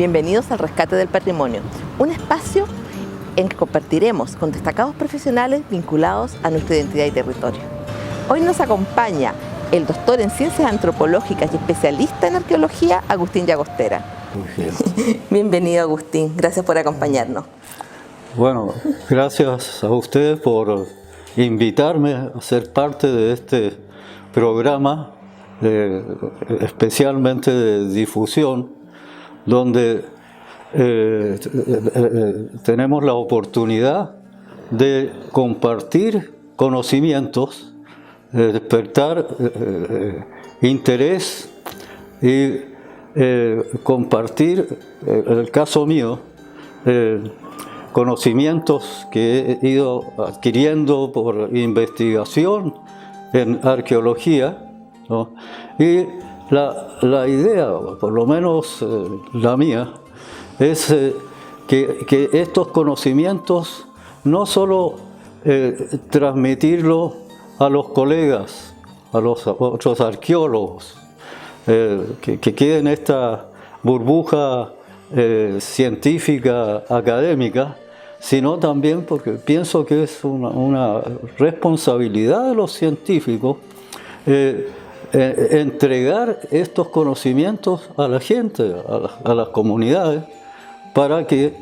Bienvenidos al Rescate del Patrimonio, un espacio en que compartiremos con destacados profesionales vinculados a nuestra identidad y territorio. Hoy nos acompaña el doctor en Ciencias Antropológicas y especialista en Arqueología, Agustín Llagostera. Bienvenido, Agustín, gracias por acompañarnos. Bueno, gracias a ustedes por invitarme a ser parte de este programa, especialmente de difusión, donde tenemos la oportunidad de compartir conocimientos, despertar interés y compartir, en el caso mío, conocimientos que he ido adquiriendo por investigación en arqueología, ¿no? Y la idea, por lo menos la mía, es que estos conocimientos no solo transmitirlos a los colegas, a los otros arqueólogos, que quede en esta burbuja científica, académica, sino también porque pienso que es una responsabilidad de los científicos entregar estos conocimientos a la gente, a las comunidades, para que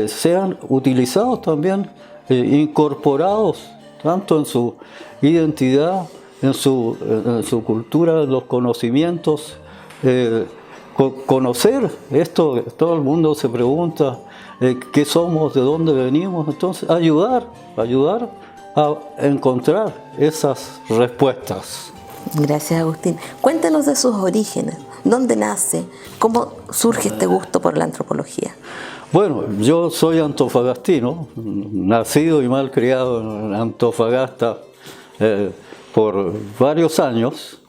sean utilizados también, incorporados tanto en su identidad, en su cultura, en los conocimientos. Conocer esto, todo el mundo se pregunta qué somos, de dónde venimos, entonces ayudar a encontrar esas respuestas. Gracias, Agustín. Cuéntanos de sus orígenes, dónde nace, cómo surge este gusto por la antropología. Bueno, yo soy antofagastino, nacido y mal criado en Antofagasta por varios años,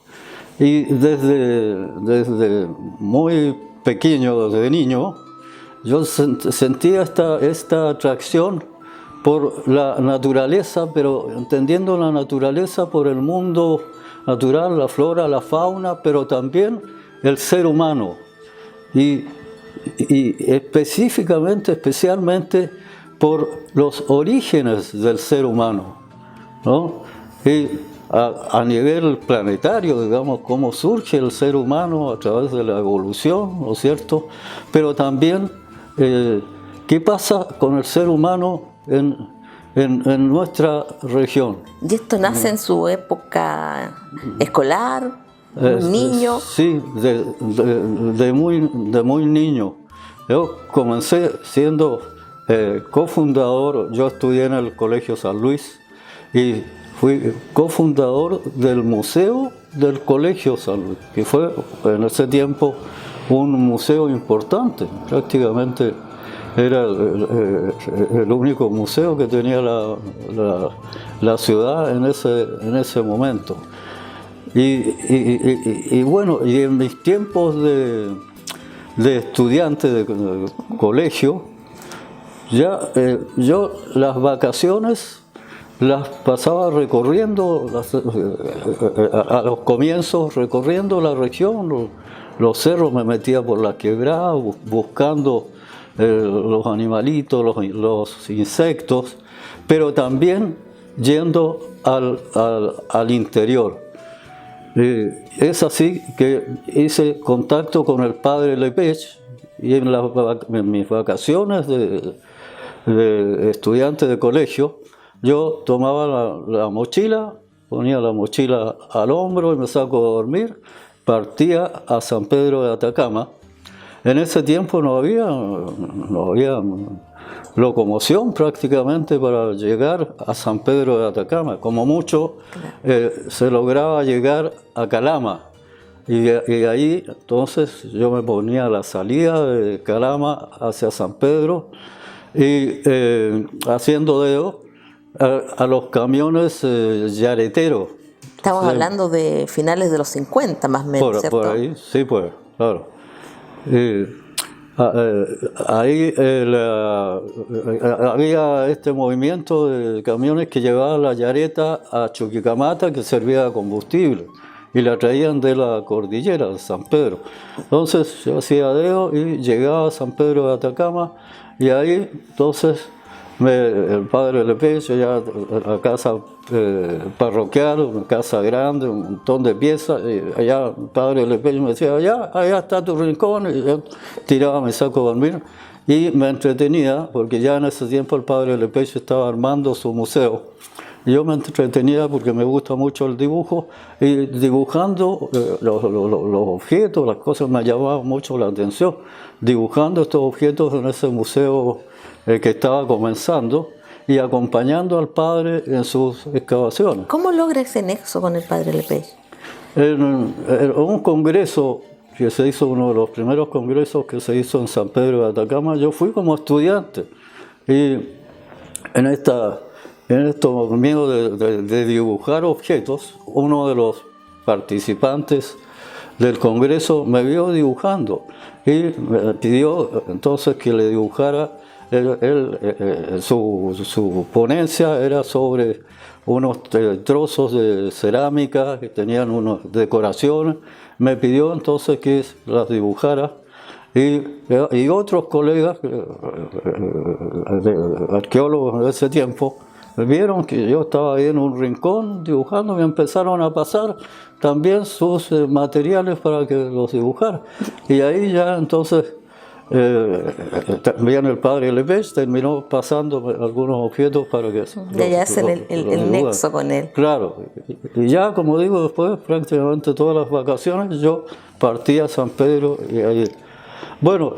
y desde muy pequeño, desde niño, yo sentía esta atracción por la naturaleza, pero entendiendo la naturaleza por el mundo natural, la flora, la fauna, pero también el ser humano. Y especialmente por los orígenes del ser humano, ¿no? Y a nivel planetario, digamos, cómo surge el ser humano a través de la evolución, ¿no es cierto? Pero también qué pasa con el ser humano en nuestra región. ¿Y esto nace en su época escolar, un niño? Sí, de muy niño. Yo comencé siendo cofundador, yo estudié en el Colegio San Luis y fui cofundador del Museo del Colegio San Luis, que fue en ese tiempo un museo importante, prácticamente era el único museo que tenía la ciudad en ese momento. Y bueno, y en mis tiempos de estudiante de colegio, ya yo las vacaciones las pasaba recorriendo, a los comienzos recorriendo la región, los cerros, me metía por la quebrada buscando los animalitos, los insectos, pero también yendo al interior. Es así que hice contacto con el padre Lepech, y en mis vacaciones de estudiante de colegio, yo tomaba la mochila, ponía la mochila al hombro y me saco a dormir, partía a San Pedro de Atacama. En ese tiempo no había locomoción prácticamente para llegar a San Pedro de Atacama. Como mucho se lograba llegar a Calama. Y ahí entonces yo me ponía a la salida de Calama hacia San Pedro y haciendo dedo a los camiones yareteros. Estamos hablando de finales de los 50 más o menos, ¿cierto? Por ahí, sí, pues, claro. Ahí había este movimiento de camiones que llevaban la yareta a Chuquicamata, que servía de combustible. y la traían de la cordillera de San Pedro. Entonces yo hacía dedo y llegaba a San Pedro de Atacama y ahí entonces el padre Lepello, ya la casa parroquial, una casa grande, un montón de piezas, y allá el padre Lepello me decía, allá está tu rincón, y yo tiraba mi saco de dormir y me entretenía, porque ya en ese tiempo el padre Lepello estaba armando su museo. Y yo me entretenía porque me gusta mucho el dibujo, y dibujando los objetos, las cosas me llamaban mucho la atención, dibujando estos objetos en ese museo que estaba comenzando y acompañando al padre en sus excavaciones. ¿Cómo logra ese nexo con el padre Lepello? En un congreso que se hizo, uno de los primeros congresos que se hizo en San Pedro de Atacama, yo fui como estudiante, y en esto mío de dibujar objetos, uno de los participantes del congreso me vio dibujando y me pidió entonces que le dibujara. Su ponencia era sobre unos trozos de cerámica que tenían unas decoraciones. Me pidió entonces que las dibujara, y otros colegas arqueólogos de ese tiempo vieron que yo estaba ahí en un rincón dibujando, y empezaron a pasar también sus materiales para que los dibujara. Y ahí ya entonces también el padre Lepello terminó pasando algunos objetos para que... Ya hacen el nexo con él. Claro, y ya, como digo, después prácticamente todas las vacaciones yo partía a San Pedro y ahí... Bueno,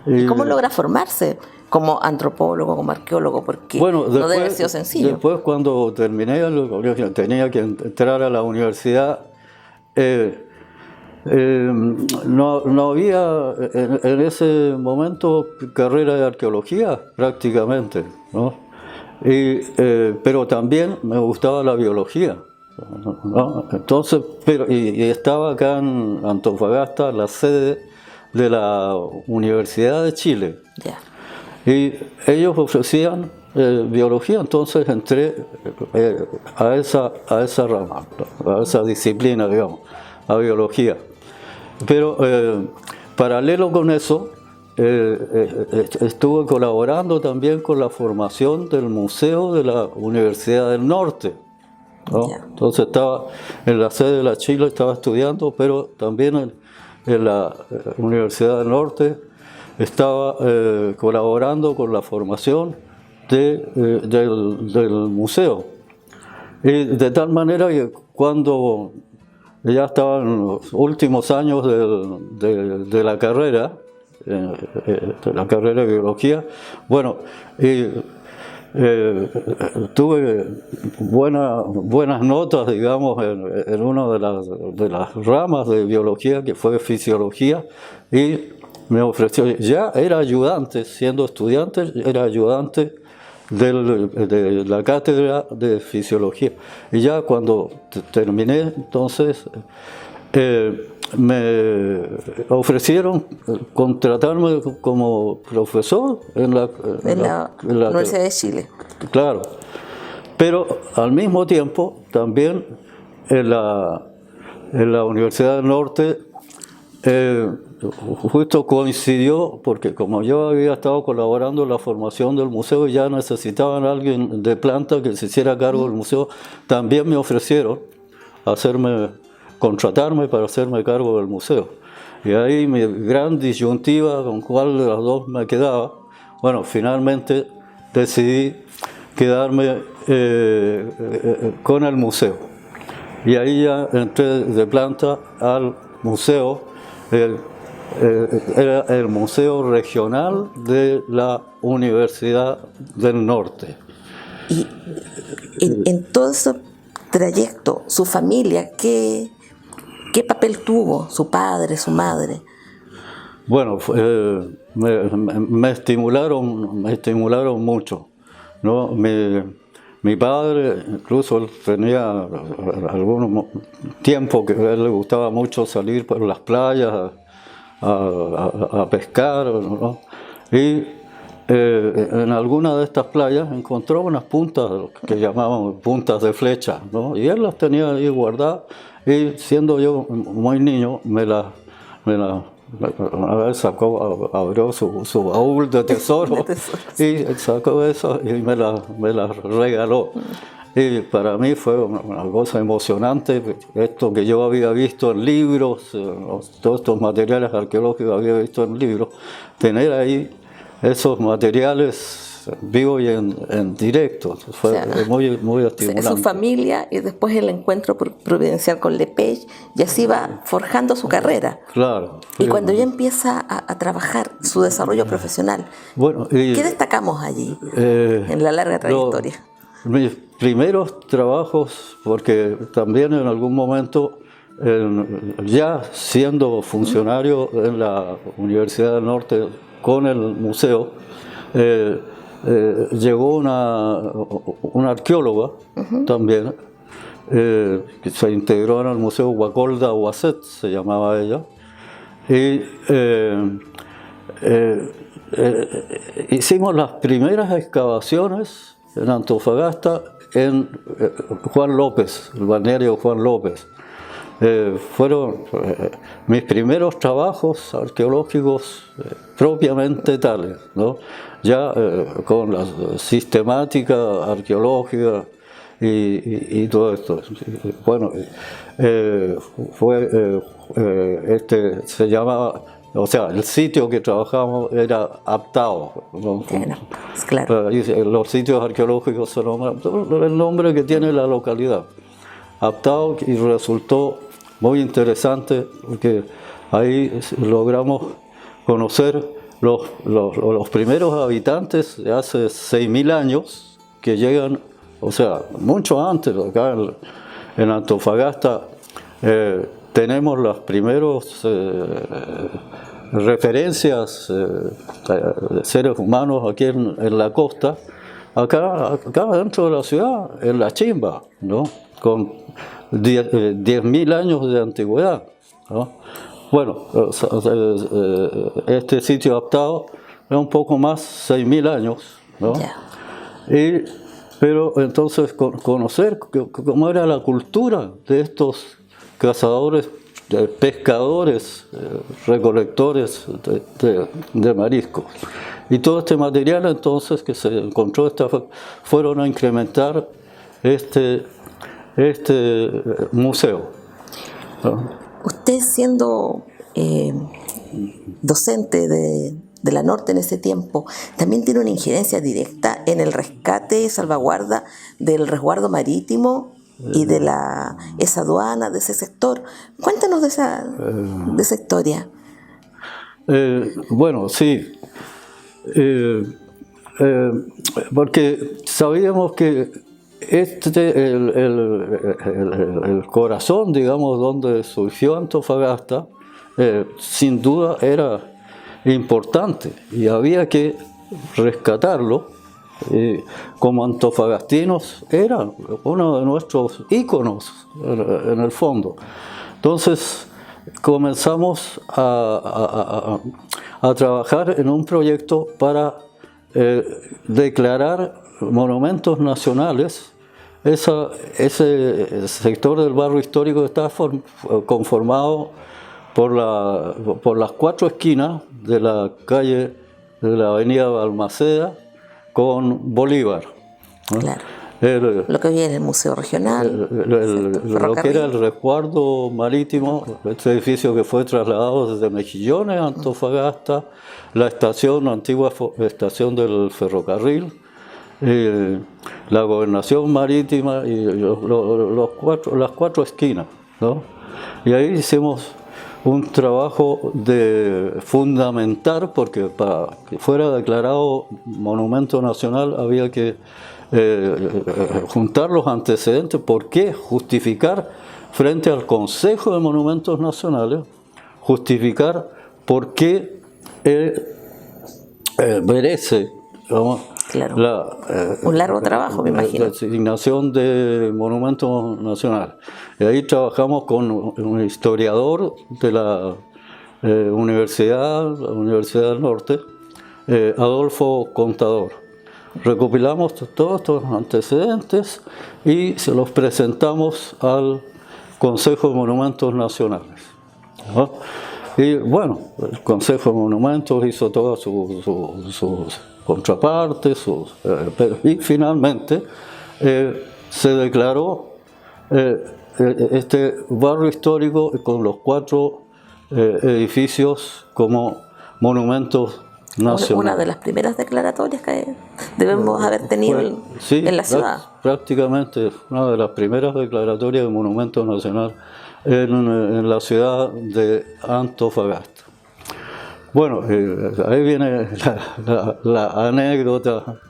¿Y cómo logra formarse como antropólogo, como arqueólogo? Porque bueno, después, no debe haber sido sencillo. Después, cuando terminé el colegio, tenía que entrar a la universidad. No había en ese momento carrera de arqueología prácticamente, ¿no? Pero también me gustaba la biología, ¿no? Entonces, y estaba acá en Antofagasta, la sede de la Universidad de Chile. Yeah. Y ellos ofrecían biología, entonces entré a esa rama, a esa disciplina, digamos, a biología. Pero paralelo con eso, estuve colaborando también con la formación del Museo de la Universidad del Norte, ¿no? Yeah. Entonces estaba en la sede de la Chile, estaba estudiando, pero también en la Universidad del Norte estaba colaborando con la formación del museo. Y de tal manera que cuando ya estaba en los últimos años de la carrera, de biología, bueno, tuve buenas notas, digamos, en una de las ramas de biología, que fue fisiología, y me ofreció, ya era ayudante, siendo estudiante, era ayudante de la cátedra de fisiología. Y ya cuando terminé, entonces me ofrecieron contratarme como profesor en la Universidad de Chile. Claro, pero al mismo tiempo también en la Universidad del Norte justo coincidió, porque como yo había estado colaborando en la formación del museo y ya necesitaban a alguien de planta que se hiciera cargo del museo, también me ofrecieron contratarme para hacerme cargo del museo. Y ahí mi gran disyuntiva con cuál de las dos me quedaba. Bueno, finalmente decidí quedarme con el museo. Y ahí ya entré de planta al museo. Era el Museo Regional de la Universidad del Norte. Y en todo ese trayecto, su familia, ¿qué papel tuvo? ¿Su padre, su madre? Bueno, me estimularon mucho, ¿no? Mi padre, incluso él tenía algún tiempo que a él le gustaba mucho salir por las playas a pescar, ¿no? Y en alguna de estas playas encontró unas puntas que llamaban puntas de flecha, ¿no? Y él las tenía ahí guardadas, y siendo yo muy niño una vez sacó, abrió su baúl de tesoro y sacó eso y me las regaló. Y para mí fue una cosa emocionante, esto que yo había visto en libros, todos estos materiales arqueológicos que había visto en libros, tener ahí esos materiales vivos y en directo, fue, o sea, muy estimulante. Su familia y después el encuentro providencial con Lepage, y así va forjando su carrera. Claro. Y cuando ya empieza a trabajar su desarrollo profesional, bueno, ¿qué destacamos allí en la larga trayectoria? Mis primeros trabajos, porque también en algún momento, ya siendo funcionario en la Universidad del Norte con el museo, llegó una arqueóloga también, que se integró en el Museo Guacolda Huaset, se llamaba ella, y hicimos las primeras excavaciones en Antofagasta en Juan López, el balneario Juan López. Fueron mis primeros trabajos arqueológicos propiamente tales, ¿no? Ya con la sistemática arqueológica y todo esto. Bueno, se llamaba, o sea, el sitio que trabajamos era Aptao, ¿no? Claro. Los sitios arqueológicos se nombran el nombre que tiene la localidad, Aptao, y resultó muy interesante porque ahí logramos conocer los primeros habitantes de hace 6.000 años que llegan, o sea, mucho antes. Acá en Antofagasta tenemos las primeras referencias de seres humanos aquí en la costa, acá dentro de la ciudad, en La Chimba, ¿no? Con 10.000 años de antigüedad, ¿no? Bueno, este sitio Aptao es un poco más, 6.000 años, ¿no? Yeah. Pero entonces conocer cómo era la cultura de estos cazadores, pescadores, recolectores de mariscos. Y todo este material entonces que se encontró fueron a incrementar este museo, ¿no? Usted siendo docente de la Norte en ese tiempo, también tiene una injerencia directa en el rescate y salvaguarda del resguardo marítimo y de esa aduana, de ese sector. Cuéntanos de esa historia. Bueno, sí, porque sabíamos que el corazón, digamos, donde surgió Antofagasta, sin duda era importante y había que rescatarlo. Como antofagastinos era uno de nuestros íconos en el fondo. Entonces comenzamos a trabajar en un proyecto para declarar monumentos nacionales ese sector del barrio histórico está conformado por las 4 esquinas de la calle de la avenida Balmaceda con Bolívar, ¿no? Claro. Lo que viene el Museo Regional, lo que era el resguardo marítimo, este edificio que fue trasladado desde Mejillones a Antofagasta, la antigua estación del ferrocarril, la gobernación marítima y las 4 esquinas, ¿no? Y ahí hicimos un trabajo de fundamentar, porque para que fuera declarado monumento nacional había que juntar los antecedentes. ¿Por qué? Justificar frente al Consejo de Monumentos Nacionales, justificar por qué merece, ¿no? Claro. Un largo trabajo, me imagino. La designación de monumento nacional. Y ahí trabajamos con un historiador de la Universidad del Norte, Adolfo Contador. Recopilamos todos estos antecedentes y se los presentamos al Consejo de Monumentos Nacionales, ¿no? Y bueno, el Consejo de Monumentos hizo todas sus contrapartes, y finalmente se declaró este barrio histórico con los 4 edificios como monumentos nacionales. Una de las primeras declaratorias que debemos haber tenido en la ciudad. Prácticamente una de las primeras declaratorias de monumentos nacionales en la ciudad de Antofagasta. Bueno, ahí viene la anécdota,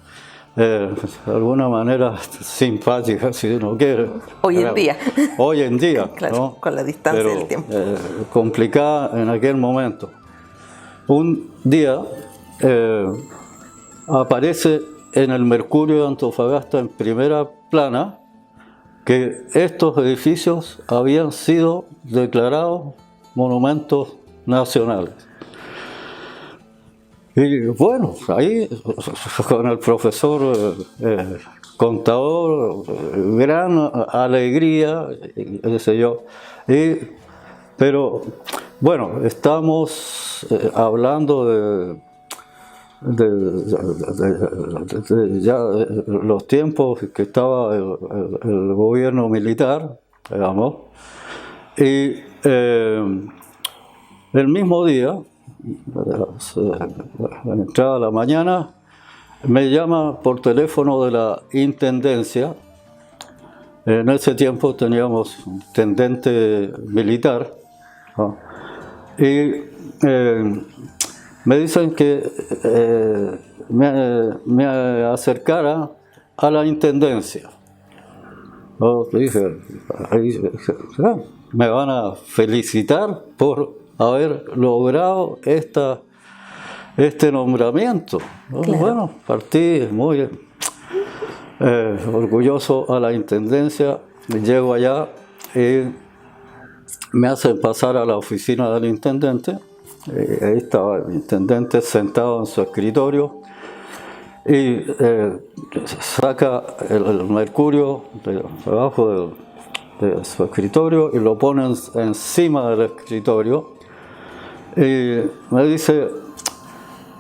de alguna manera simpática, si uno quiere. Hoy en día. Hoy en día, claro, ¿no? Con la distancia Pero, del tiempo. complicada en aquel momento. Un día aparece en el Mercurio de Antofagasta en primera plana que estos edificios habían sido declarados monumentos nacionales. Y bueno, ahí con el profesor Contador, gran alegría, qué sé yo. Pero bueno, estamos hablando de ya los tiempos que estaba el gobierno militar, digamos, y el mismo día, a la entrada de la mañana, me llama por teléfono de la intendencia. En ese tiempo teníamos un intendente militar, ¿no? Y me dicen que me acercara a la intendencia. Yo dije, me van a felicitar por haber logrado este nombramiento, ¿no? Claro. Bueno, partí muy orgulloso a la intendencia, llego allá y me hacen pasar a la oficina del intendente. Ahí estaba el intendente sentado en su escritorio y saca el mercurio debajo de su escritorio y lo pone encima del escritorio y me dice: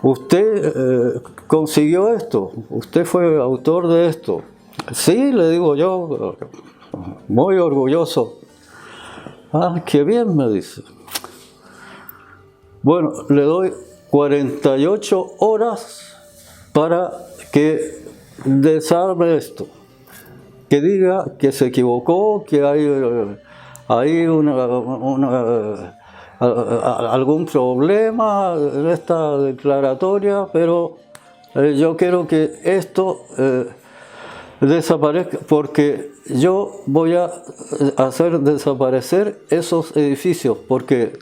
¿usted consiguió esto? ¿Usted fue autor de esto? Sí, le digo yo, muy orgulloso. Ah, qué bien, me dice. Bueno, le doy 48 horas para que desarme esto, que diga que se equivocó, que hay algún problema en esta declaratoria, pero yo quiero que esto desaparezca, porque yo voy a hacer desaparecer esos edificios, porque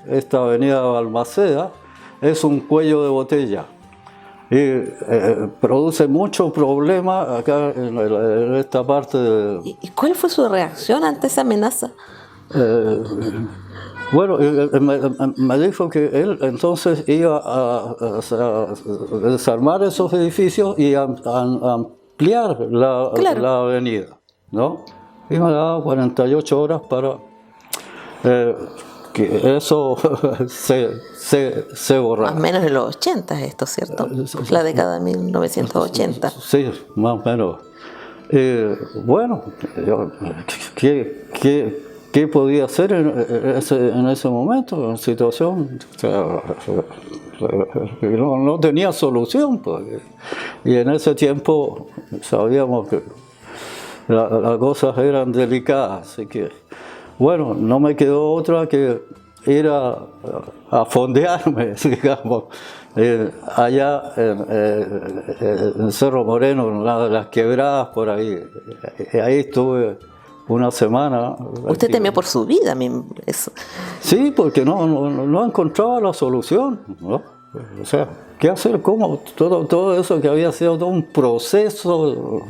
esta avenida Balmaceda es un cuello de botella y produce mucho problema acá en esta parte de... ¿Y cuál fue su reacción ante esa amenaza? Bueno, me dijo que él entonces iba a desarmar esos edificios y a ampliar la avenida, ¿no? Y me daba 48 horas para que eso se borrara. Más o menos en los 80 esto, ¿cierto? La década de 1980. Sí, más o menos. Bueno, ¿qué podía hacer en ese momento, en situación? O sea, no tenía solución, pues. Y en ese tiempo sabíamos que las cosas eran delicadas, así que, bueno, no me quedó otra que ir a fondearme, digamos, allá en Cerro Moreno, en una de las quebradas por ahí. Ahí estuve una semana. ¿Usted temió por su vida? Eso. Sí, porque no encontraba la solución, ¿no? O sea, ¿qué hacer? ¿Cómo? Todo eso que había sido todo un proceso,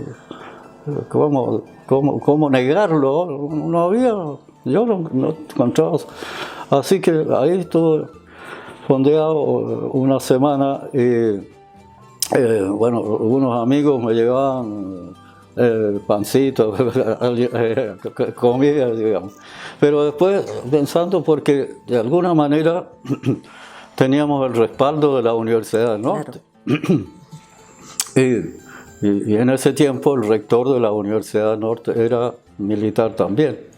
¿cómo negarlo? No había, yo no encontraba. Así que ahí estuve fondeado una semana y bueno, algunos amigos me llevaban pancito, comida, digamos. Pero después pensando porque de alguna manera teníamos el respaldo de la Universidad del Norte. Claro. Y en ese tiempo el rector de la Universidad del Norte era militar también.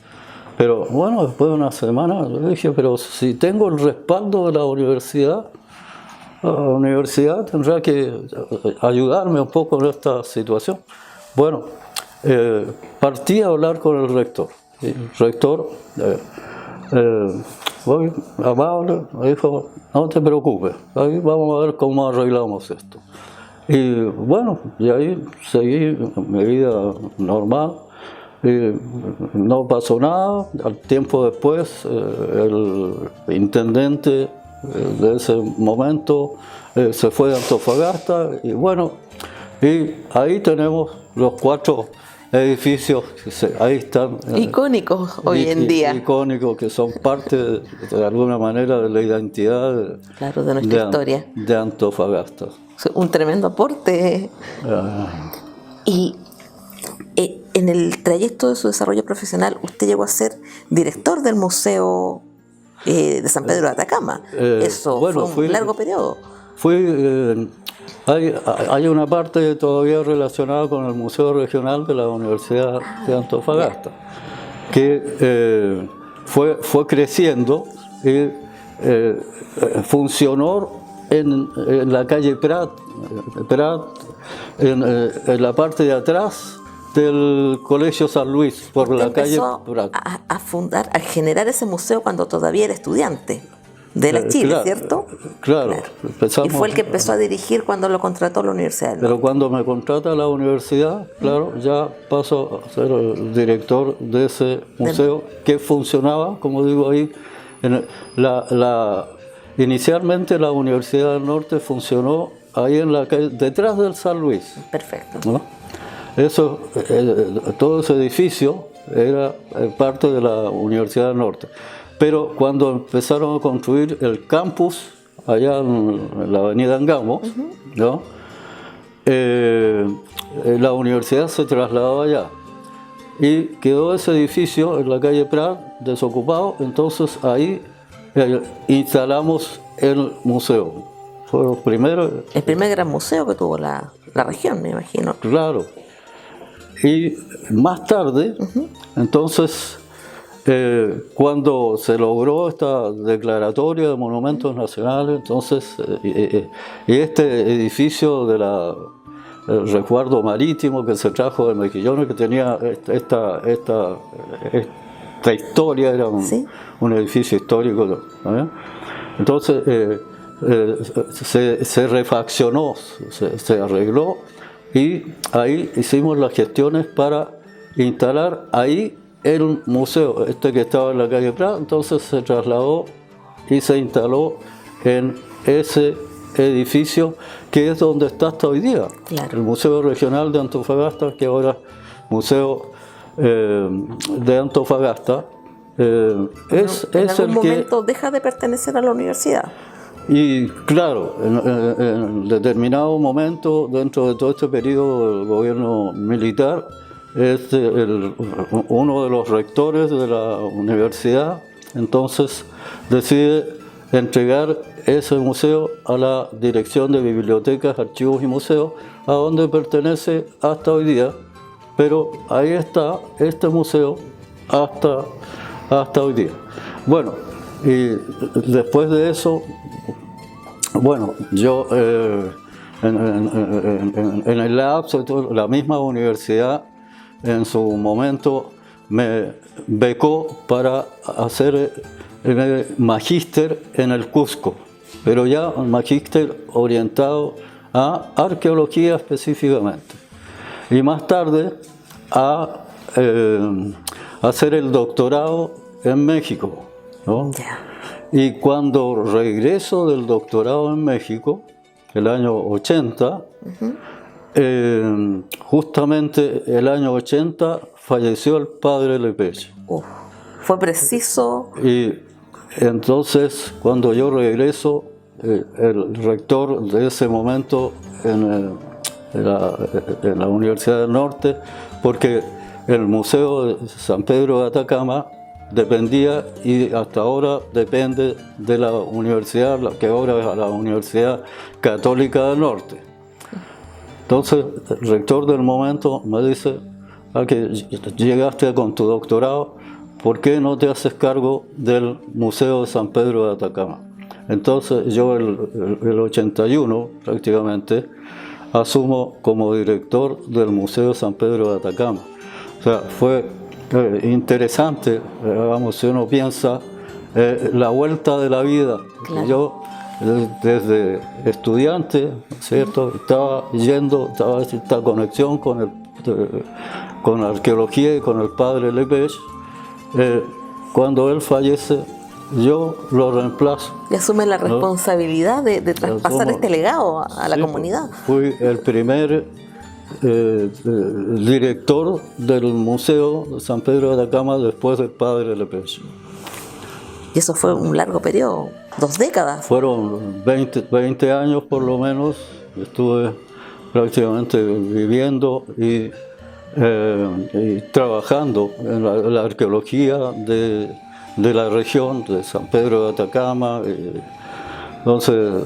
Pero bueno, después de una semana yo dije, pero si tengo el respaldo de la universidad tendrá que ayudarme un poco en esta situación. Bueno, partí a hablar con el rector. El rector, muy amable, me dijo, no te preocupes, ahí vamos a ver cómo arreglamos esto. Y bueno, y ahí seguí mi vida normal. No pasó nada. Al tiempo después, el intendente de ese momento se fue de Antofagasta y bueno, y ahí tenemos los 4 edificios, ahí están. Icónicos hoy en día. Icónicos, que son parte de alguna manera de la identidad claro, de nuestra historia. De Antofagasta. Un tremendo aporte. Y en el trayecto de su desarrollo profesional, usted llegó a ser director del Museo de San Pedro de Atacama. Eso bueno, fue un largo periodo. Hay una parte todavía relacionada con el Museo Regional de la Universidad de Antofagasta, que fue creciendo y funcionó en la calle Prat, en la parte de atrás del Colegio San Luis, por la calle Prat. A fundar, a generar ese museo cuando todavía era estudiante de la Chile, claro, ¿cierto? Claro. Y fue el que empezó a dirigir cuando lo contrató la Universidad. Pero cuando me contrata la universidad, claro, ya paso a ser el director de ese museo que funcionaba, como digo ahí, inicialmente la Universidad del Norte funcionó ahí en la calle, detrás del San Luis. Perfecto. ¿No? Eso, todo ese edificio era parte de la Universidad del Norte. Pero cuando empezaron a construir el campus allá en la avenida Angamos, ¿no? La universidad se trasladó allá y quedó ese edificio en la calle Prat desocupado. Entonces ahí instalamos el museo. Fue el primer gran museo que tuvo la región, me imagino. Claro. Y más tarde, entonces, cuando se logró esta declaratoria de monumentos nacionales, entonces, y este edificio del resguardo marítimo que se trajo de Mejillones, que tenía esta historia, era un edificio histórico, ¿no? Entonces se refaccionó, se arregló y ahí hicimos las gestiones para instalar ahí el museo, que estaba en la calle Prat. Entonces se trasladó y se instaló en ese edificio que es donde está hasta hoy día, claro. El Museo Regional de Antofagasta, que ahora Museo de Antofagasta. En algún momento deja de pertenecer a la universidad. Y claro, en determinado momento, dentro de todo este periodo del gobierno militar, uno de los rectores de la universidad entonces decide entregar ese museo a la Dirección de Bibliotecas, Archivos y Museos, a donde pertenece hasta hoy día, pero ahí está este museo hasta hoy día. Bueno, y después de eso, bueno, yo en el lapso, la misma universidad en su momento me becó para hacer el magíster en el Cusco, pero ya un magíster orientado a arqueología específicamente. Y más tarde a hacer el doctorado en México, ¿no? Y cuando regreso del doctorado en México, el año 80, justamente el año 80 falleció el padre Lepech. Fue preciso. Y entonces, cuando yo regreso, el rector de ese momento en la Universidad del Norte, porque el Museo de San Pedro de Atacama dependía y hasta ahora depende de la universidad, que ahora es la Universidad Católica del Norte. Entonces el rector del momento me dice: que llegaste con tu doctorado, ¿por qué no te haces cargo del Museo de San Pedro de Atacama? Entonces yo el 81 prácticamente asumo como director del Museo de San Pedro de Atacama. O sea, fue interesante, vamos, si uno piensa la vuelta de la vida. Claro. Yo desde estudiante, ¿cierto?, estaba esta conexión con la arqueología y con el padre Lepage. Cuando él fallece, yo lo reemplazo. Y asume la responsabilidad de traspasar este legado a la comunidad. Fui el primer director del Museo de San Pedro de Atacama después del padre Lepage. Y eso fue un largo periodo, 2 décadas. Fueron 20 años por lo menos. Estuve prácticamente viviendo y trabajando en la arqueología de la región de San Pedro de Atacama. Entonces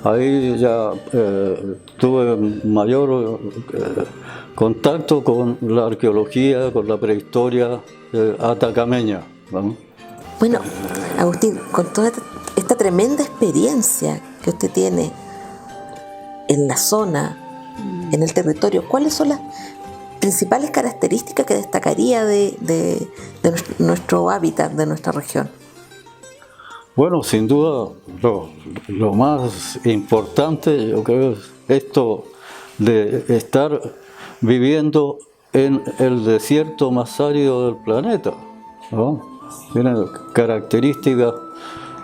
ahí ya tuve mayor contacto con la arqueología, con la prehistoria atacameña, ¿no? Bueno, Agustín, con toda esta tremenda experiencia que usted tiene en la zona, en el territorio, ¿cuáles son las principales características que destacaría de nuestro hábitat, de nuestra región? Bueno, sin duda, lo más importante, yo creo, es esto de estar viviendo en el desierto más árido del planeta, ¿no? Tienen características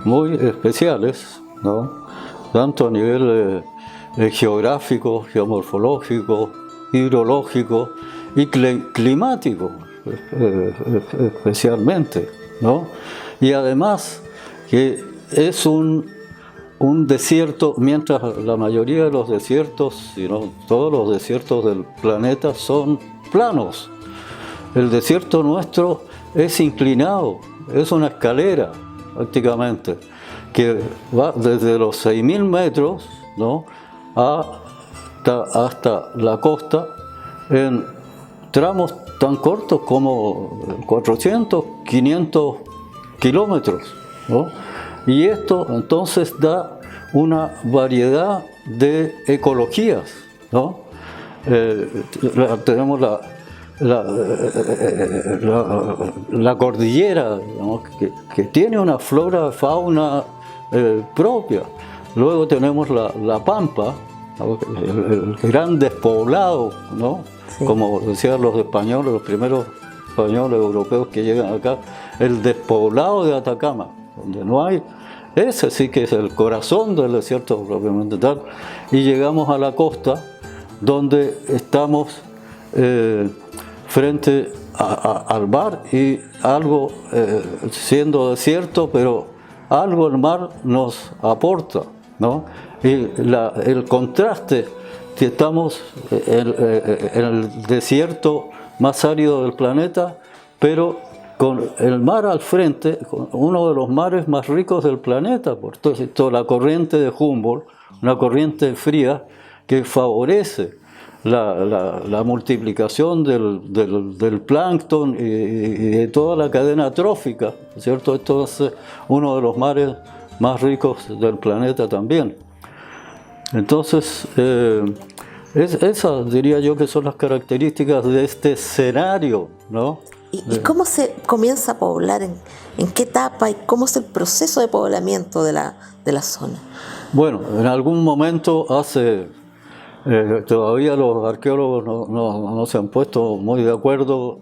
muy especiales, ¿no?, tanto a nivel geográfico, geomorfológico, hidrológico y climático, especialmente, ¿no? Y además que es un desierto, mientras la mayoría de los desiertos, si no todos los desiertos del planeta son planos. El desierto nuestro es inclinado, es una escalera prácticamente, que va desde los 6.000 metros, ¿no?, hasta la costa en tramos tan cortos como 400, 500 kilómetros, ¿no? Y esto entonces da una variedad de ecologías, ¿no? Tenemos la cordillera, ¿no?, que tiene una flora, fauna propia. Luego tenemos la pampa, ¿no?, el gran despoblado, ¿no? Sí. Como decían los españoles, los primeros españoles europeos que llegan acá, el despoblado de Atacama, donde no hay, ese sí que es el corazón del desierto propiamente tal. Y llegamos a la costa, donde estamos frente al mar, y algo siendo desierto, pero algo el mar nos aporta, ¿no? Y el contraste, que estamos en el desierto más árido del planeta, pero con el mar al frente, con uno de los mares más ricos del planeta, por toda la corriente de Humboldt, una corriente fría que favorece la multiplicación del plancton y de toda la cadena trófica, ¿cierto? Esto es uno de los mares más ricos del planeta también. Entonces, esas diría yo que son las características de este escenario, ¿no? ¿Y cómo se comienza a poblar? ¿En qué etapa? ¿Y cómo es el proceso de poblamiento de la zona? Bueno, en algún momento todavía los arqueólogos no se han puesto muy de acuerdo.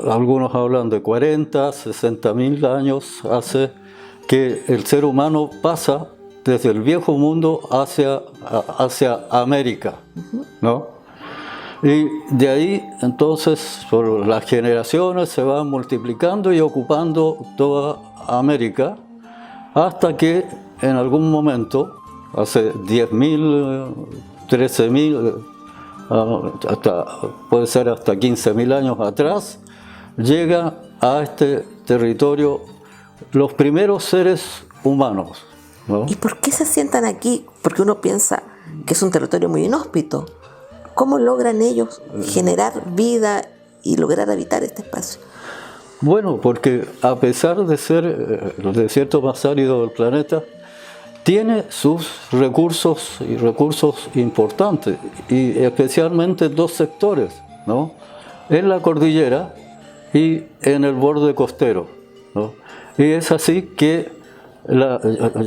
Algunos hablan de 40, 60.000 años hace que el ser humano pasa desde el viejo mundo hacia América, ¿no? Y de ahí entonces por las generaciones se van multiplicando y ocupando toda América, hasta que en algún momento, hace 10.000, 13.000, puede ser hasta 15.000 años atrás, llega a este territorio los primeros seres humanos, ¿no? ¿Y por qué se asientan aquí? Porque uno piensa que es un territorio muy inhóspito. ¿Cómo logran ellos generar vida y lograr habitar este espacio? Bueno, porque a pesar de ser el desierto más árido del planeta, tiene sus recursos y recursos importantes, y especialmente dos sectores, ¿no? En la cordillera y en el borde costero, ¿no? Y es así que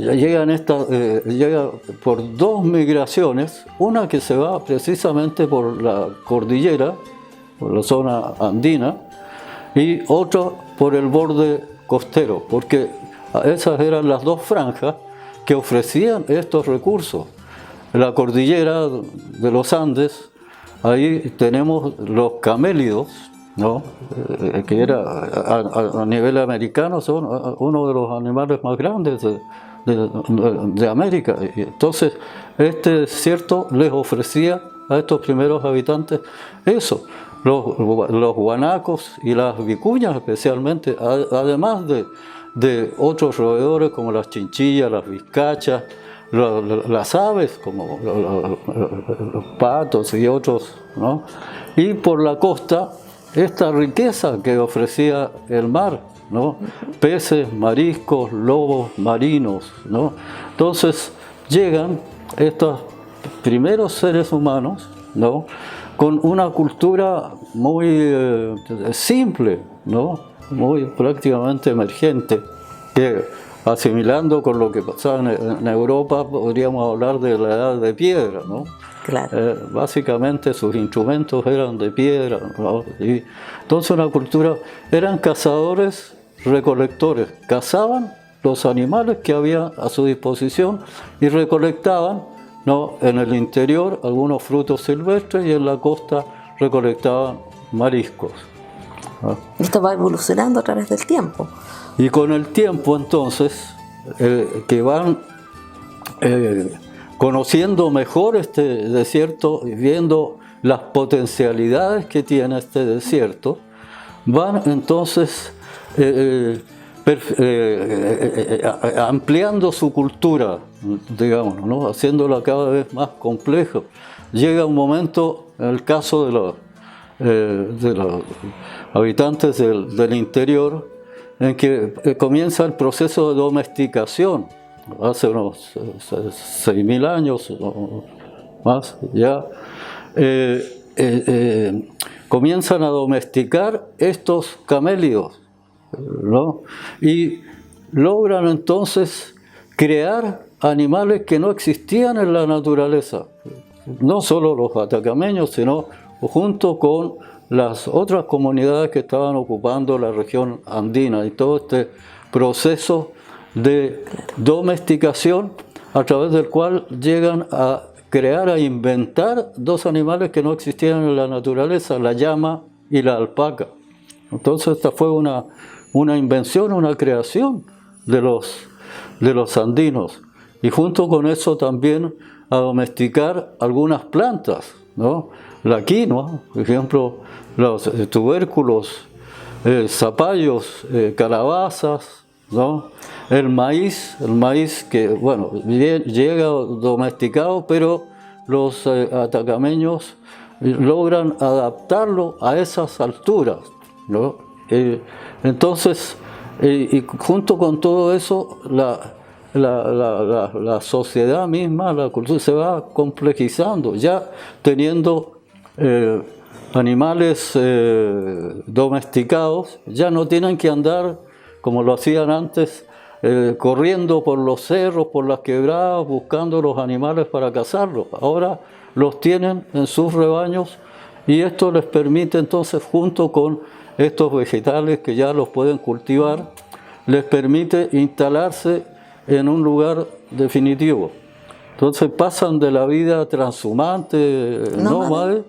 llega por dos migraciones, una que se va precisamente por la cordillera, por la zona andina, y otra por el borde costero, porque esas eran las dos franjas que ofrecían estos recursos. La cordillera de los Andes, ahí tenemos los camélidos, ¿no? Que era a nivel americano son uno de los animales más grandes de América. Y entonces este desierto les ofrecía a estos primeros habitantes eso, los guanacos y las vicuñas especialmente, además de otros roedores como las chinchillas, las vizcachas, las aves como los patos y otros, ¿no? Y por la costa esta riqueza que ofrecía el mar, ¿no? Peces, mariscos, lobos marinos, ¿no? Entonces llegan estos primeros seres humanos, ¿no? Con una cultura muy simple, ¿no? Muy prácticamente emergente, que asimilando con lo que pasaba en Europa, podríamos hablar de la edad de piedra, ¿no? Claro. Básicamente sus instrumentos eran de piedra, ¿no? Y entonces una cultura, eran cazadores recolectores, cazaban los animales que había a su disposición y recolectaban, ¿no? En el interior algunos frutos silvestres y en la costa recolectaban mariscos, ¿no? Esto va evolucionando a través del tiempo. Y con el tiempo entonces, que van conociendo mejor este desierto y viendo las potencialidades que tiene este desierto, van entonces ampliando su cultura, digamos, ¿no? Haciéndola cada vez más compleja. Llega un momento, en el caso de los habitantes del interior, en que comienza el proceso de domesticación. Hace unos 6.000 años o más ya, comienzan a domesticar estos camélidos, ¿no? Y logran entonces crear animales que no existían en la naturaleza, no solo los atacameños, sino junto con las otras comunidades que estaban ocupando la región andina, y todo este proceso de domesticación a través del cual llegan a crear, a inventar dos animales que no existían en la naturaleza, la llama y la alpaca. Entonces esta fue una invención, una creación de los andinos, y junto con eso también a domesticar algunas plantas, ¿no? La quinoa, por ejemplo, los tubérculos, zapallos, calabazas, ¿no? El maíz que, bueno, llega domesticado, pero los atacameños logran adaptarlo a esas alturas, ¿no? Entonces, y junto con todo eso, la sociedad misma, la cultura, se va complejizando, ya teniendo animales domesticados, ya no tienen que andar como lo hacían antes, corriendo por los cerros, por las quebradas, buscando los animales para cazarlos. Ahora los tienen en sus rebaños, y esto les permite entonces, junto con estos vegetales que ya los pueden cultivar, les permite instalarse en un lugar definitivo. Entonces pasan de la vida transhumante, nómade,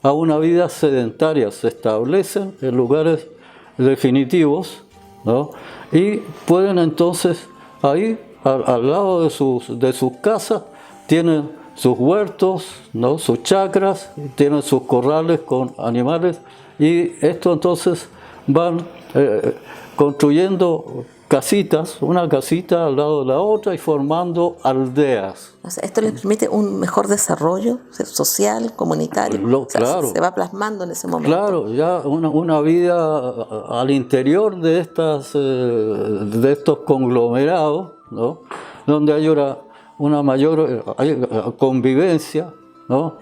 a una vida sedentaria, se establecen en lugares definitivos, ¿no? Y pueden entonces ahí al lado de sus casas tienen sus huertos, ¿no? Sus chacras, tienen sus corrales con animales, y esto entonces van construyendo casitas, una casita al lado de la otra y formando aldeas. O sea, esto les permite un mejor desarrollo social, comunitario. O sea, Claro. se va plasmando en ese momento. Claro, ya una vida al interior de estos conglomerados, ¿no? Donde hay una mayor convivencia, ¿no?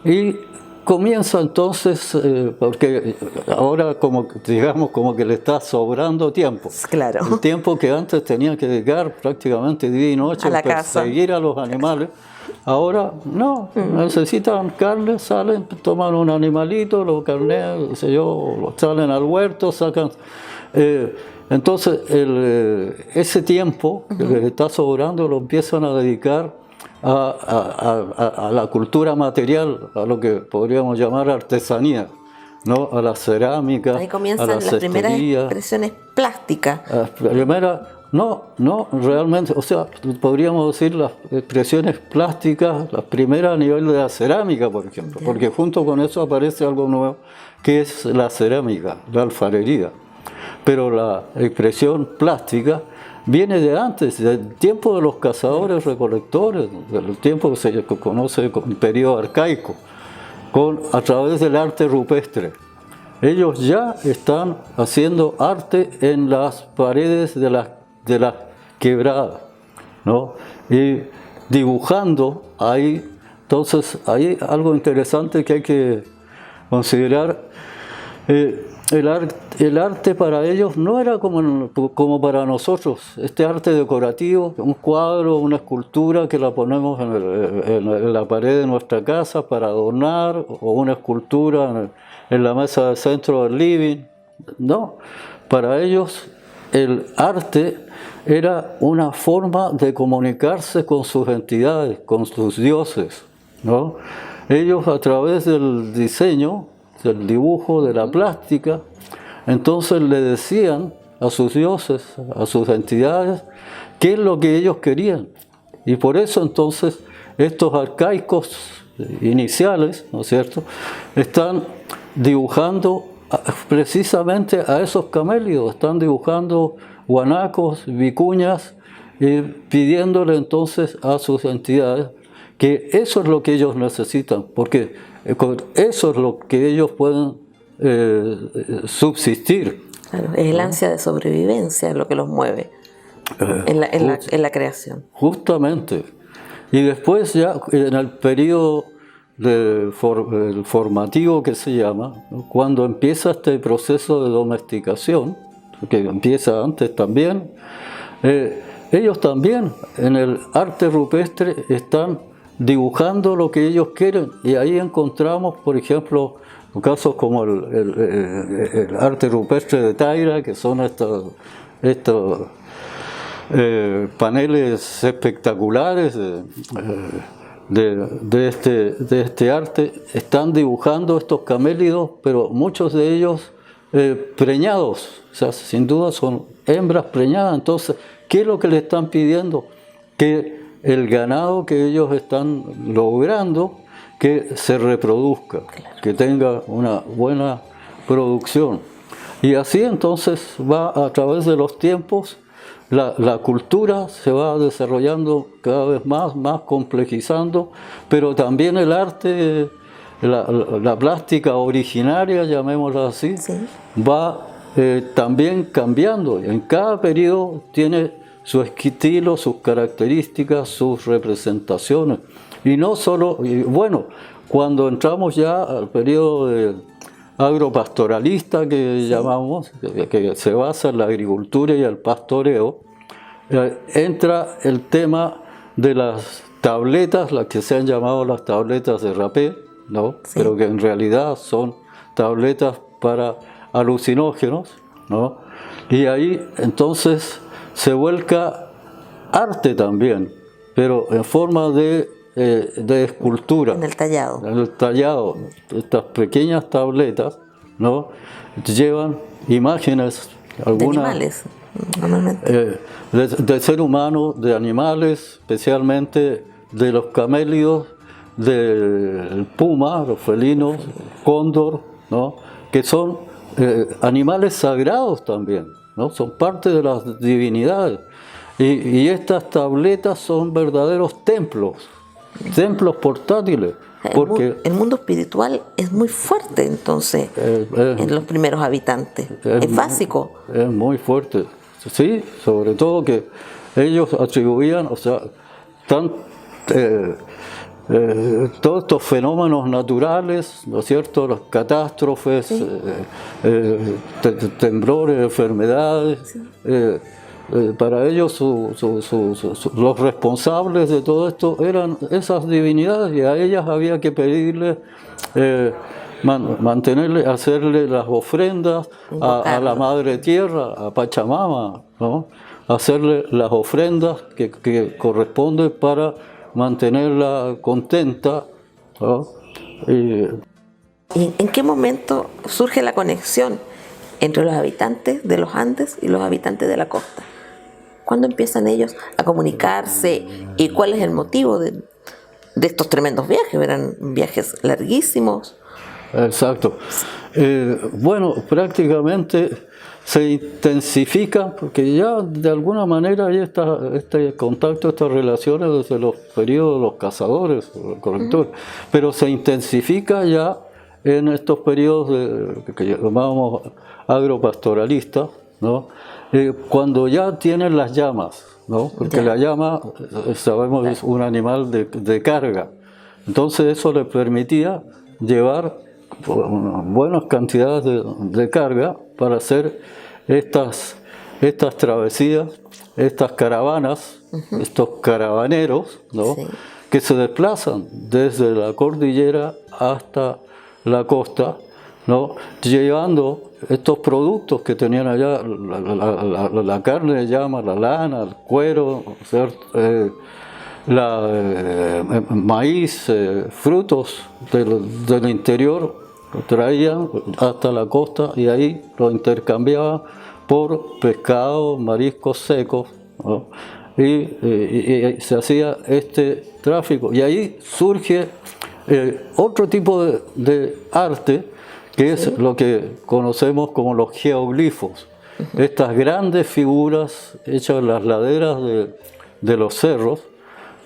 Y comienza entonces, porque ahora digamos como que le está sobrando tiempo. Claro. El tiempo que antes tenían que dedicar prácticamente día y noche A la a perseguir a los animales. Ahora no, necesitan carne, salen, toman un animalito, lo carnean, qué sé yo, lo salen al huerto, sacan. Entonces ese tiempo que les está sobrando lo empiezan a dedicar a la cultura material, a lo que podríamos llamar artesanía, ¿no? A la cerámica, Ahí a comienzan la las primeras cestería. expresiones plásticas. No, realmente, o sea, podríamos decir las expresiones plásticas, las primeras a nivel de la cerámica, por ejemplo, porque junto con eso aparece algo nuevo, que es la cerámica, la alfarería. Pero la expresión plástica viene de antes, del tiempo de los cazadores recolectores, del tiempo que se conoce como periodo arcaico, a través del arte rupestre. Ellos ya están haciendo arte en las paredes de las quebradas, ¿no? Y dibujando ahí. Entonces, hay algo interesante que hay que considerar. El arte para ellos no era como para nosotros, este arte decorativo, un cuadro, una escultura que la ponemos en la pared de nuestra casa para adornar, o una escultura en la mesa de centro del living. No, para ellos el arte era una forma de comunicarse con sus entidades, con sus dioses, ¿no? Ellos, a través del diseño, del dibujo, de la plástica, entonces le decían a sus dioses, a sus entidades, qué es lo que ellos querían. Y por eso entonces estos arcaicos iniciales, ¿no es cierto?, están dibujando precisamente a esos camélidos, están dibujando guanacos, vicuñas, pidiéndole entonces a sus entidades que eso es lo que ellos necesitan, porque eso es lo que ellos pueden subsistir. Claro, es el ansia de sobrevivencia lo que los mueve en la creación. Justamente. Y después ya en el periodo formativo que se llama, ¿no?, cuando empieza este proceso de domesticación, que empieza antes también, ellos también en el arte rupestre están dibujando lo que ellos quieren, y ahí encontramos, por ejemplo, casos como el arte rupestre de Taira, que son estos paneles espectaculares de este arte. Están dibujando estos camélidos, pero muchos de ellos preñados, o sea, sin duda son hembras preñadas. Entonces, ¿qué es lo que le están pidiendo? Que el ganado que ellos están logrando, que se reproduzca, que tenga una buena producción. Y así entonces va a través de los tiempos, la cultura se va desarrollando cada vez más complejizando, pero también el arte, la plástica originaria, llamémosla así, Sí. va también cambiando. En cada periodo tiene su estilo, sus características, sus representaciones. Y no solo, bueno, cuando entramos ya al periodo agropastoralista que llamamos, que se basa en la agricultura y el pastoreo, entra el tema de las tabletas, las que se han llamado las tabletas de rapé, ¿no? Sí. Pero que en realidad son tabletas para alucinógenos, ¿no? Y ahí entonces se vuelca arte también, pero en forma de escultura. En el tallado. En el tallado. Estas pequeñas tabletas, ¿no?, llevan imágenes, algunas animales. normalmente. De ser humano, de animales, especialmente de los camélidos, del puma, los felinos, cóndor, ¿no? Que son animales sagrados también, ¿no? Son parte de las divinidades. Y estas tabletas son verdaderos templos portátiles. Porque El mundo espiritual es muy fuerte entonces en los primeros habitantes. Es básico. Es muy fuerte. Sí, sobre todo que ellos atribuían, o sea, todos estos fenómenos naturales, ¿no es cierto?, las catástrofes, Sí. temblores, enfermedades, Sí. para ellos los responsables de todo esto eran esas divinidades y a ellas había que pedirle, mantenerle, hacerle las ofrendas a la Madre Tierra, a Pachamama, ¿no? Hacerle las ofrendas que corresponden para mantenerla contenta, ¿no? ¿Y en qué momento surge la conexión entre los habitantes de los Andes y los habitantes de la costa? ¿Cuándo empiezan ellos a comunicarse y cuál es el motivo de estos tremendos viajes? Eran viajes larguísimos. Exacto. Bueno, prácticamente se intensifica, porque ya de alguna manera hay este contacto, estas relaciones desde los periodos de los cazadores, recolectores, pero se intensifica ya en estos periodos que llamábamos agropastoralistas, ¿no? Cuando ya tienen las llamas, ¿no? Porque Ya. la llama, sabemos, es un animal de carga. Entonces eso le permitía llevar buenas cantidades de carga para hacer estas travesías, estas caravanas, estos caravaneros, ¿no? Sí. Que se desplazan desde la cordillera hasta la costa, ¿no? Llevando estos productos que tenían allá, la carne de llama, la lana, el cuero, ¿cierto? Maíz, frutos del interior, lo traían hasta la costa y ahí lo intercambiaban por pescado, mariscos secos, ¿no? Y se hacía este tráfico. Y ahí surge otro tipo de arte, que es lo que conocemos como los geoglifos. Estas grandes figuras hechas en las laderas de los cerros,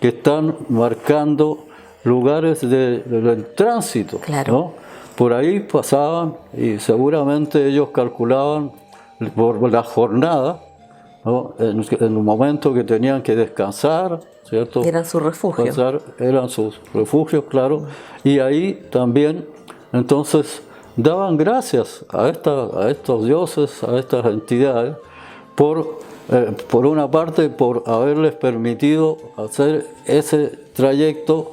que están marcando lugares del tránsito, Claro. ¿no? Por ahí pasaban y seguramente ellos calculaban por la jornada, ¿no? En el momento que tenían que descansar, ¿cierto? Eran su refugio. Eran sus refugios, claro, y ahí también entonces daban gracias a estos dioses, a estas entidades, por una parte, por haberles permitido hacer ese trayecto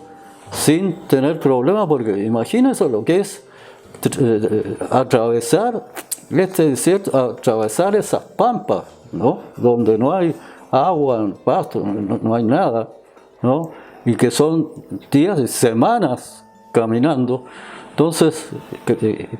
sin tener problemas, porque imagínense lo que es atravesar este desierto, atravesar esas pampas, ¿no? Donde no hay agua, pasto, no hay nada, ¿no? Y que son días y semanas caminando. Entonces,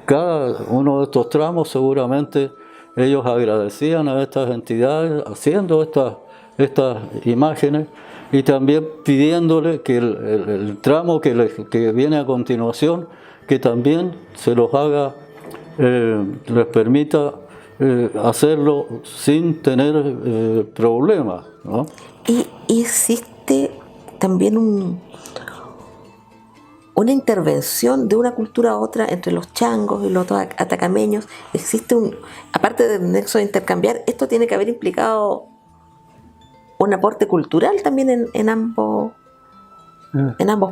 cada uno de estos tramos seguramente ellos agradecían a estas entidades haciendo estas imágenes y también pidiéndole que el tramo que viene a continuación, que también se los haga, les permita hacerlo sin tener problemas, ¿no? Y existe también una intervención de una cultura a otra entre los changos y los atacameños. Existe aparte del nexo de intercambiar, esto tiene que haber implicado un aporte cultural también en ambos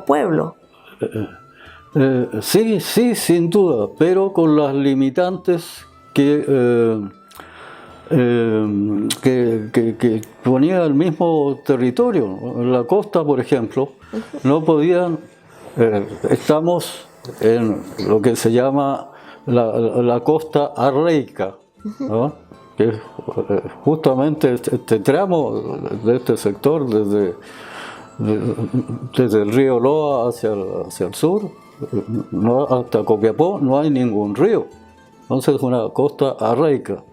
pueblos. Sí, sin duda, pero con las limitantes que ponía el mismo territorio. En la costa, por ejemplo, no podían. Estamos en lo que se llama la costa arreica, ¿no? Que es justamente este tramo de este sector desde el río Loa hacia el sur, hasta Copiapó, no hay ningún río. Entonces es una costa arreica.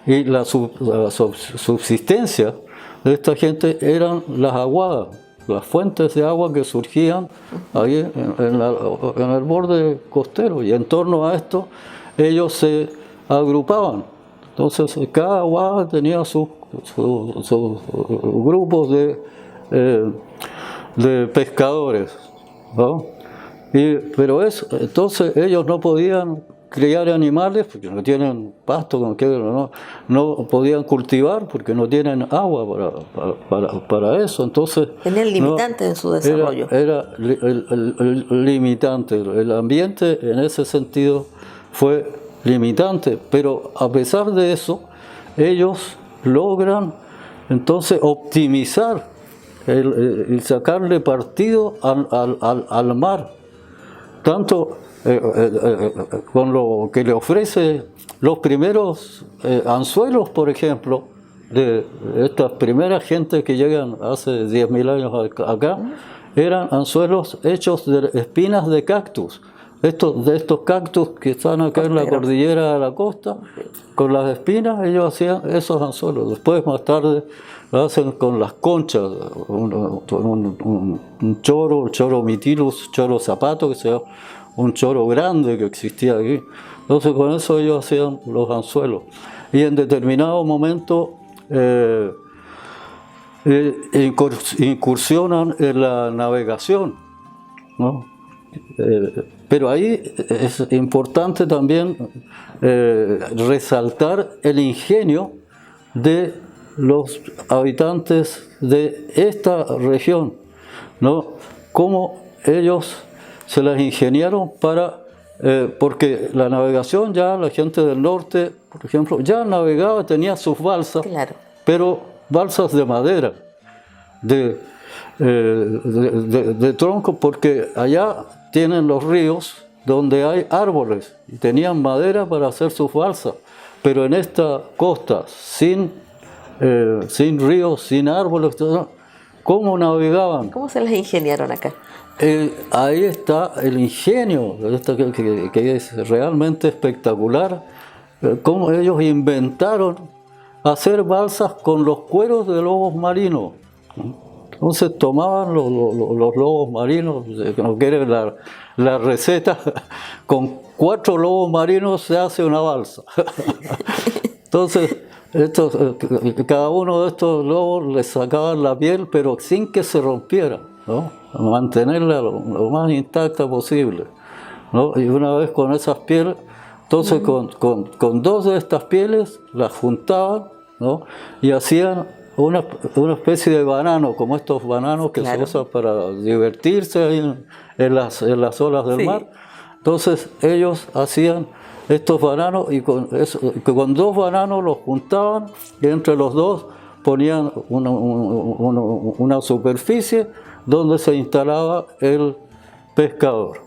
y la subsistencia de esta gente eran las aguadas, las fuentes de agua que surgían ahí en el borde costero, y en torno a esto ellos se agrupaban. Entonces cada aguada tenía sus grupos de pescadores, ¿no? Pero entonces ellos no podían criar animales porque no tienen pasto, no podían cultivar porque no tienen agua para eso. Entonces tenían limitantes en su desarrollo. Era el limitante. El ambiente en ese sentido fue limitante, pero a pesar de eso ellos logran entonces optimizar y sacarle partido al mar, tanto con lo que le ofrece los primeros anzuelos, por ejemplo, de estas primeras gentes que llegan hace 10.000 años acá, eran anzuelos hechos de espinas de cactus. De estos cactus que están acá en la cordillera de la costa, con las espinas ellos hacían esos anzuelos. Después, más tarde, lo hacen con las conchas, un choro, el choro mitilus, choro zapato, que sea un choro grande que existía aquí. Entonces con eso ellos hacían los anzuelos. Y en determinado momento incursionan en la navegación, ¿no? Pero ahí es importante también resaltar el ingenio de los habitantes de esta región, ¿no? Cómo ellos se las ingeniaron porque la navegación ya, la gente del norte, por ejemplo, ya navegaba, tenía sus balsas, claro, pero balsas de madera, de tronco, porque allá tienen los ríos donde hay árboles y tenían madera para hacer sus balsas, pero en esta costa sin ríos, sin árboles, ¿cómo navegaban? ¿Cómo se las ingeniaron acá? Ahí está el ingenio, que es realmente espectacular, cómo ellos inventaron hacer balsas con los cueros de lobos marinos. Entonces tomaban los lobos marinos, que no quieren la receta, con 4 lobos marinos se hace una balsa. Entonces, cada uno de estos lobos les sacaban la piel, pero sin que se rompiera, ¿no? Mantenerla lo más intacta posible, ¿no? Y una vez con esas pieles, entonces con 2 de estas pieles las juntaban, ¿no? Y hacían una especie de banano, como estos bananos que se usan para divertirse ahí en las olas del mar. Entonces ellos hacían estos bananos y con 2 bananos los juntaban y entre los 2 ponían una superficie donde se instalaba el pescador,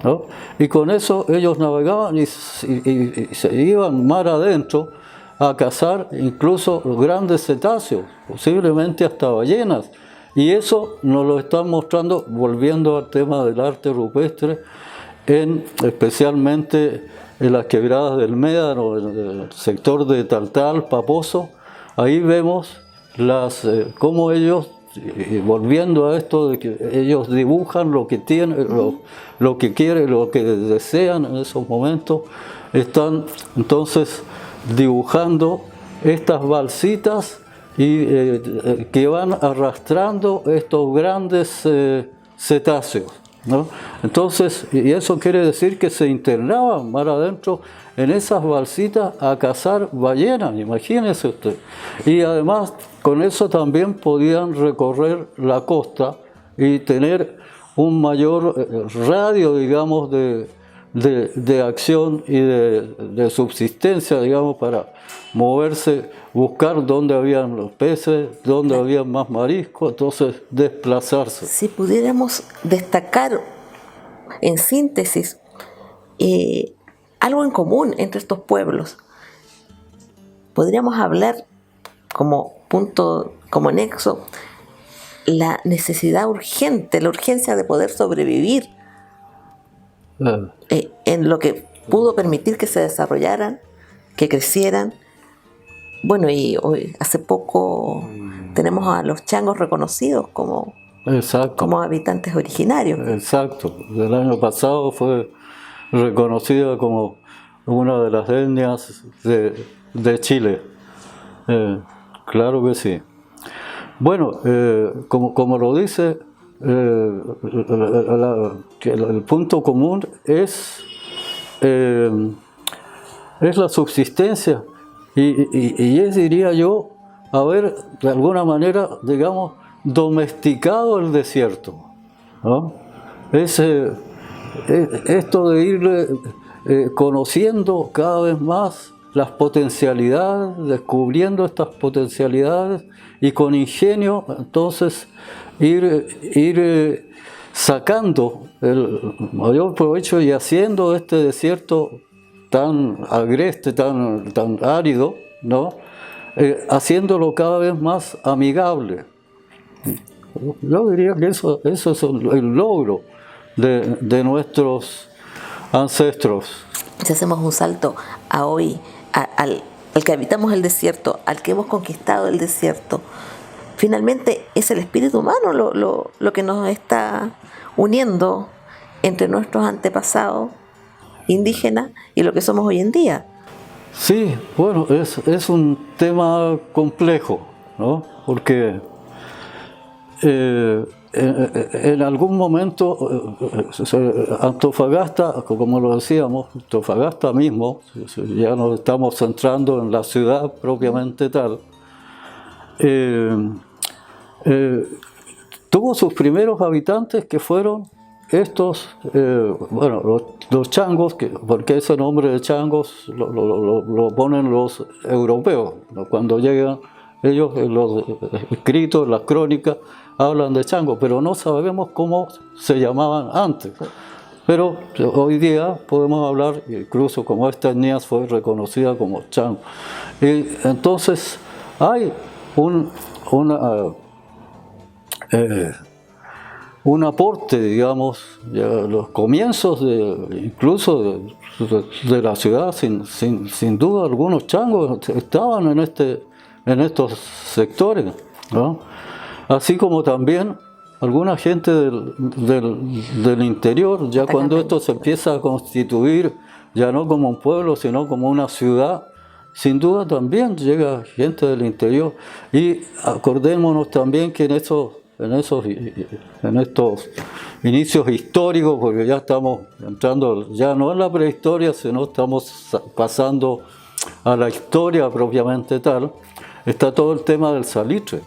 ¿no? Y con eso ellos navegaban y se iban mar adentro a cazar incluso los grandes cetáceos, posiblemente hasta ballenas. Y eso nos lo están mostrando, volviendo al tema del arte rupestre, especialmente en las quebradas del Médano, en el sector de Taltal, Paposo. Ahí vemos cómo ellos, volviendo a esto de que ellos dibujan lo que tienen, lo que quieren, lo que desean en esos momentos, están entonces dibujando estas balsitas y que van arrastrando estos grandes cetáceos, ¿no? Entonces, y eso quiere decir que se internaban mar adentro en esas balsitas a cazar ballenas, imagínese usted. Y además con eso también podían recorrer la costa y tener un mayor radio, digamos, de acción y de subsistencia, digamos, para moverse, buscar dónde habían los peces, dónde había más mariscos, entonces desplazarse. Si pudiéramos destacar en síntesis algo en común entre estos pueblos, podríamos hablar como punto, como nexo, la necesidad urgente, la urgencia de poder sobrevivir en lo que pudo permitir que se desarrollaran, que crecieran Bueno, y hoy, hace poco tenemos a los changos reconocidos como Exacto, habitantes originarios. exacto. El año pasado fue reconocida como una de las etnias de Chile. Claro que sí. Bueno, como lo dice, el punto común es la subsistencia y es, diría yo, haber de alguna manera, digamos, domesticado el desierto, ¿no? Esto de ir conociendo cada vez más las potencialidades, descubriendo estas potencialidades y con ingenio entonces ir sacando el mayor provecho y haciendo este desierto tan agreste, tan árido, ¿no? Haciéndolo cada vez más amigable. Yo diría que eso es el logro de nuestros ancestros. Si hacemos un salto a hoy, al que habitamos el desierto, al que hemos conquistado el desierto, finalmente es el espíritu humano lo que nos está uniendo entre nuestros antepasados indígenas y lo que somos hoy en día. Sí, bueno, es un tema complejo, ¿no? Porque en algún momento Antofagasta, como lo decíamos, Antofagasta mismo, ya nos estamos centrando en la ciudad propiamente tal, tuvo sus primeros habitantes que fueron estos, los changos, porque ese nombre de changos lo ponen los europeos, ¿no? Cuando llegan ellos, en los escritos, las crónicas, hablan de changos, pero no sabemos cómo se llamaban antes. Pero hoy día podemos hablar, incluso como esta etnia fue reconocida como chango. Y entonces hay un aporte, digamos, ya los comienzos incluso de la ciudad, sin duda algunos changos estaban en estos sectores, ¿no? Así como también alguna gente del interior, ya cuando esto se empieza a constituir, ya no como un pueblo, sino como una ciudad, sin duda también llega gente del interior. Y acordémonos también que en estos inicios históricos, porque ya estamos entrando, ya no en la prehistoria, sino estamos pasando a la historia propiamente tal, está todo el tema del salitre,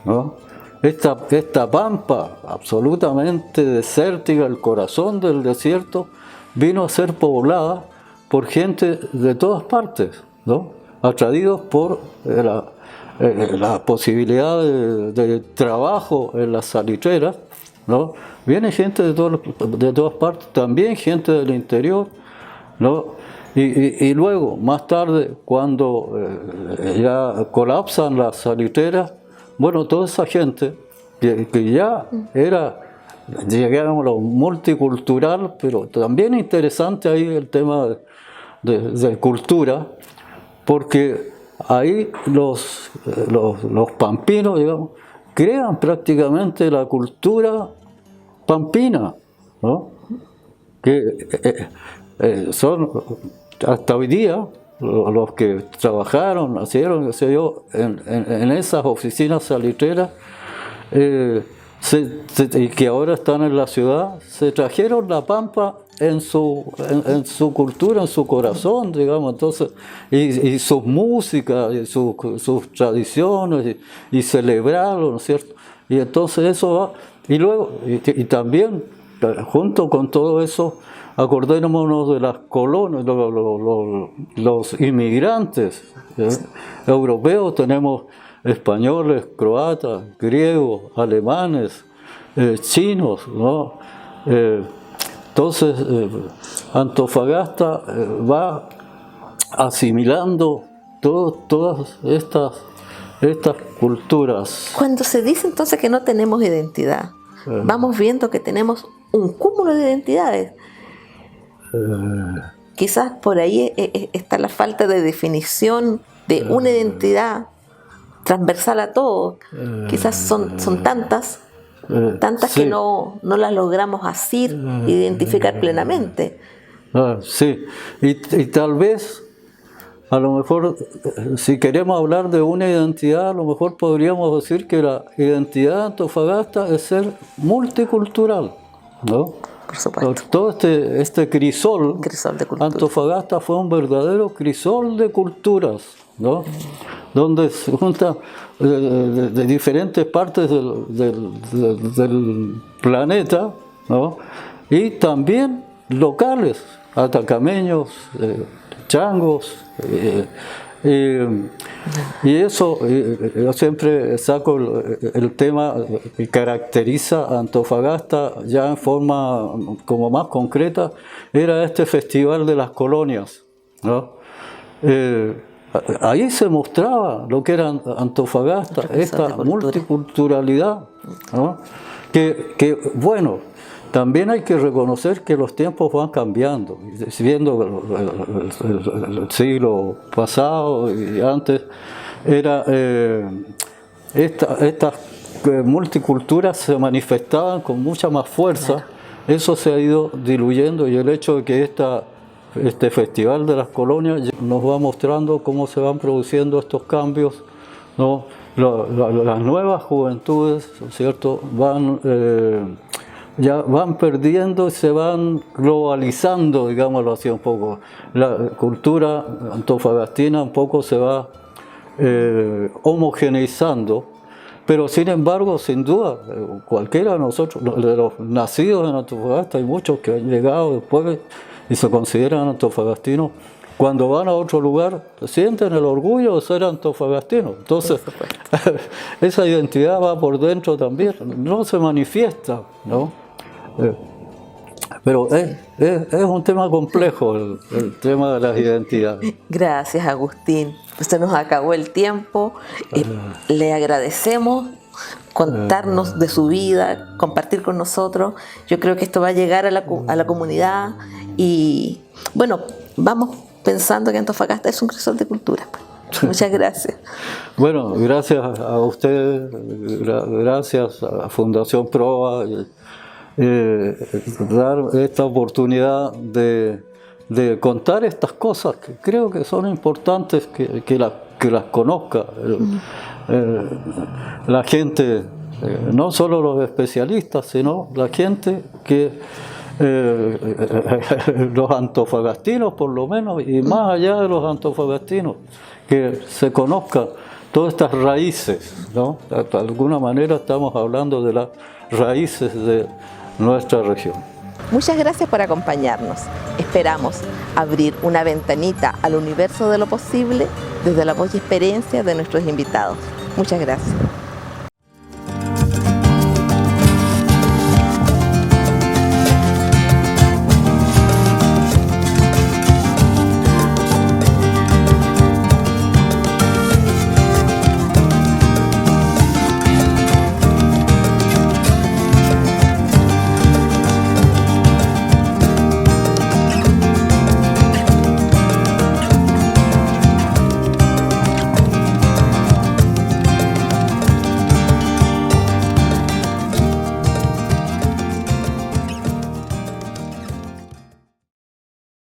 ¿no? Esta pampa absolutamente desértica, el corazón del desierto, vino a ser poblada por gente de todas partes, ¿no? Atraídos por la posibilidad de trabajo en las salitreras, ¿no? Viene gente de todas partes, también gente del interior, ¿no? Y luego, más tarde, cuando ya colapsan las salitreras, bueno, toda esa gente que ya era, digámoslo, multicultural, pero también interesante ahí el tema de cultura, porque ahí los pampinos, digamos, crean prácticamente la cultura pampina, ¿no? Que son hasta hoy día los que trabajaron, nacieron, en esas oficinas salitreras, y que ahora están en la ciudad, se trajeron la pampa en su cultura, en su corazón, digamos, entonces, y sus músicas, y sus tradiciones, y celebrarlo, ¿no es cierto? Y entonces eso va, y luego, y también, junto con todo eso, acordémonos de las colonias, los inmigrantes europeos, tenemos españoles, croatas, griegos, alemanes, chinos, ¿no? Entonces, Antofagasta va asimilando todas estas culturas. Cuando se dice entonces que no tenemos identidad, vamos viendo que tenemos un cúmulo de identidades. Quizás por ahí está la falta de definición de una identidad transversal a todo. Quizás son tantas sí. que no las logramos asir, identificar plenamente. Sí, y tal vez, a lo mejor, si queremos hablar de una identidad, a lo mejor podríamos decir que la identidad de Antofagasta es ser multicultural, ¿no? Por supuesto. Todo este crisol, Crisol de cultura. Antofagasta fue un verdadero crisol de culturas, ¿no? Donde se juntan de diferentes partes del planeta, ¿no? Y también locales, atacameños, changos, y eso, yo siempre saco el tema que caracteriza a Antofagasta ya en forma como más concreta, era este Festival de las Colonias, ¿no? Ahí se mostraba lo que era Antofagasta, esta multiculturalidad, ¿no? Que bueno, también hay que reconocer que los tiempos van cambiando, viendo el siglo pasado y antes, estas multiculturas se manifestaban con mucha más fuerza. Claro. Eso se ha ido diluyendo, y el hecho de que este Festival de las Colonias nos va mostrando cómo se van produciendo estos cambios, ¿no? Las nuevas juventudes, ¿cierto?, ya van perdiendo y se van globalizando, digámoslo así un poco. La cultura antofagastina un poco se va homogeneizando, pero sin embargo, sin duda, cualquiera de nosotros, de los nacidos en Antofagasta, hay muchos que han llegado después y se consideran antofagastinos. Cuando van a otro lugar, sienten el orgullo de ser antofagastinos. Entonces, esa identidad va por dentro también, no se manifiesta, ¿no? Pero es un tema complejo el tema de las identidades. Gracias, Agustín. Se nos acabó el tiempo. Le agradecemos contarnos de su vida, compartir con nosotros. Yo creo que esto va a llegar a la comunidad y, bueno, vamos pensando que Antofagasta es un crisol de cultura. Muchas gracias. Bueno, gracias a ustedes, gracias a Fundación Proa, dar esta oportunidad de contar estas cosas que creo que son importantes que las conozca la gente, no solo los especialistas, sino la gente que los antofagastinos por lo menos, y más allá de los antofagastinos, que se conozcan todas estas raíces, ¿no? De alguna manera estamos hablando de las raíces de nuestra región. Muchas gracias por acompañarnos. Esperamos abrir una ventanita al universo de lo posible desde la voz y experiencia de nuestros invitados. Muchas gracias.